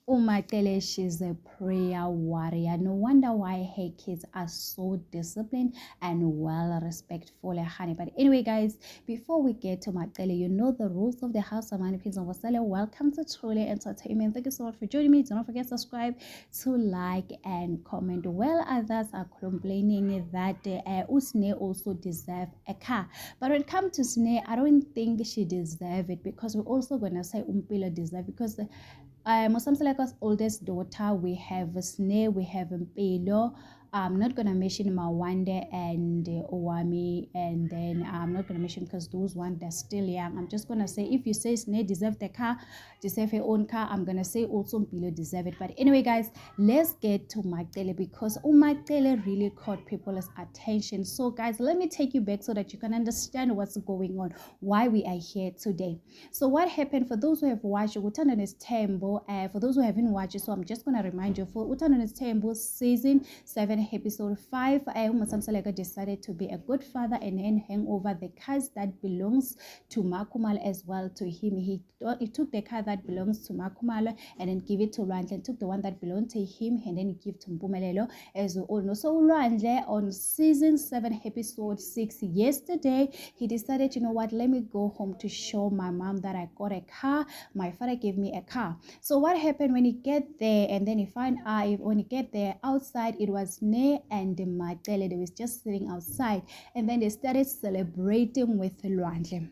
Macele, she's a prayer warrior. No wonder why her kids are so disciplined and well respectful, honey. But anyway, guys, before we get to Macele, you know the rules of the house. I'm Mseleku. Welcome to Truly Entertainment. Thank you so much for joining me. Do not forget to subscribe, to like and comment. Well, others are complaining that Usne also deserve a car. But when it comes to Sne, I don't think she deserve it, because we're also gonna say Umpilo deserve, because Mseleku's oldest daughter, we have Sne, we have Mpilo. I'm not going to mention Lwandle and Owami, and then I'm not going to mention, because those ones, they're still young. I'm just going to say, if you say Sne deserve the car, deserve her own car, I'm going to say also Mpilo deserve it. But anyway, guys, let's get to Macele, because Macele really caught people's attention. So guys, let me take you back so that you can understand what's going on, why we are here today. So what happened, for those who have watched Uthanda's Tembo, for those who haven't watched it, so I'm just going to remind you, for Uthanda's Tembo season 7 episode 5, Mseleku decided to be a good father and then hang over the cars that belongs to Makumalo as well to him. He took the car that belongs to Makumalo and then give it to lwandle, and took the one that belonged to him and then he give to Mpumelelo, as we all know. So lwandle, on season 7 episode 6 yesterday, he decided, you know what, let me go home to show my mom that I got a car. My father gave me a car. So what happened when he get there, and then he find out, when he get there outside, it was Sne and Macele. They was just sitting outside, and then they started celebrating with lwandle.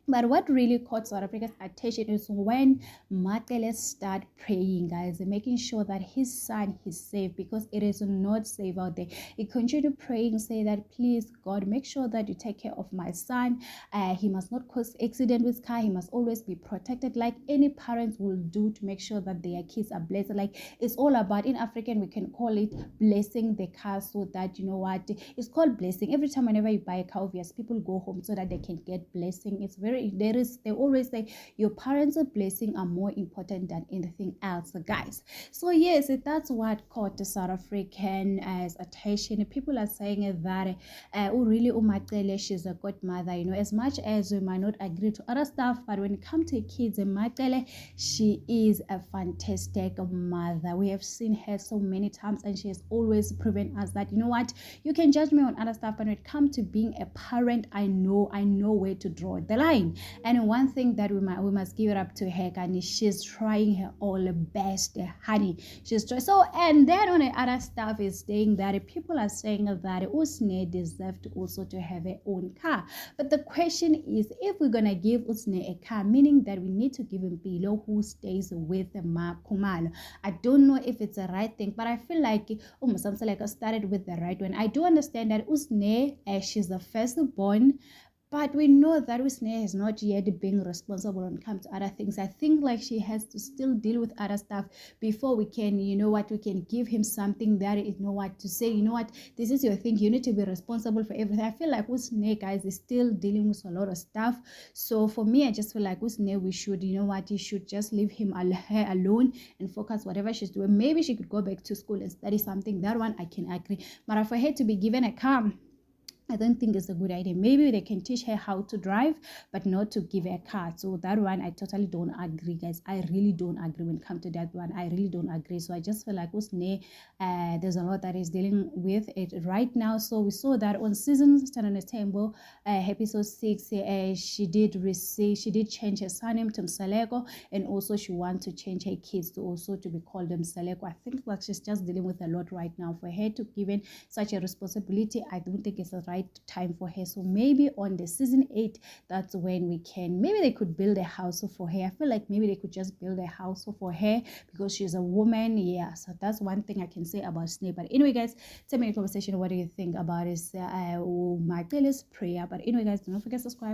But what really caught South Africa's attention is when Macele start praying, guys, and making sure that his son is safe, because it is not safe out there. He continued praying, say that, please God, make sure that you take care of my son. He must not cause accident with car. He must always be protected, like any parents will do to make sure that their kids are blessed. Like, it's all about, in African we can call it blessing the car, so that, you know what, it's called blessing. Every time whenever you buy a car, obviously people go home so that they can get blessing. It's very, they always say your parents' blessing are more important than anything else, guys. So yes, that's what caught the South African as attention. People are saying that really Macele, she's a good mother, you know, as much as we might not agree to other stuff, but when it comes to kids, Macele, she is a fantastic mother. We have seen her so many times, and she has always proven us that, you know what, you can judge me on other stuff, but when it comes to being a parent, I know where to draw the line. And one thing that we must give it up to her, and she's trying her all best, honey. She's trying. So, and then on the other stuff is saying that people are saying that Usne deserved also to have her own car. But the question is, if we're gonna give Usne a car, meaning that we need to give him Mpilo, who stays with Makumalo. I don't know if it's the right thing, but I feel like Mseleku started with the right one. I do understand that Usne, she's the firstborn, but we know that Usne has not yet been responsible when it comes to other things. I think like she has to still deal with other stuff before we can, you know what, we can give him something that, you know what, to say, you know what, this is your thing, you need to be responsible for everything. I feel like Usne, guys, is still dealing with a lot of stuff. So for me, I just feel like Usne, we should, you know what, you should just leave him her alone and focus whatever she's doing. Maybe she could go back to school and study something. That one I can agree. But for her to be given a car, I don't think it's a good idea. Maybe they can teach her how to drive, but not to give her a car. So that one, I totally don't agree, guys. I really don't agree when it comes to that one. I really don't agree. So I just feel like Usne, there's a lot that is dealing with it right now. So we saw that on season 10 Tembo, episode 6, she did change her surname to Mseleku, and also she wants to change her kids to also to be called Mseleku. I think like she's just dealing with a lot right now. For her to given such a responsibility, I don't think it's the right time for her. So maybe on the season 8, that's when we can, maybe they could build a house for her. I feel like maybe they could just build a house for her, because she's a woman. Yeah, so that's one thing I can say about Snape. But anyway, guys, tell me in the conversation, what do you think about this Macele's prayer? But anyway, guys, don't forget to subscribe.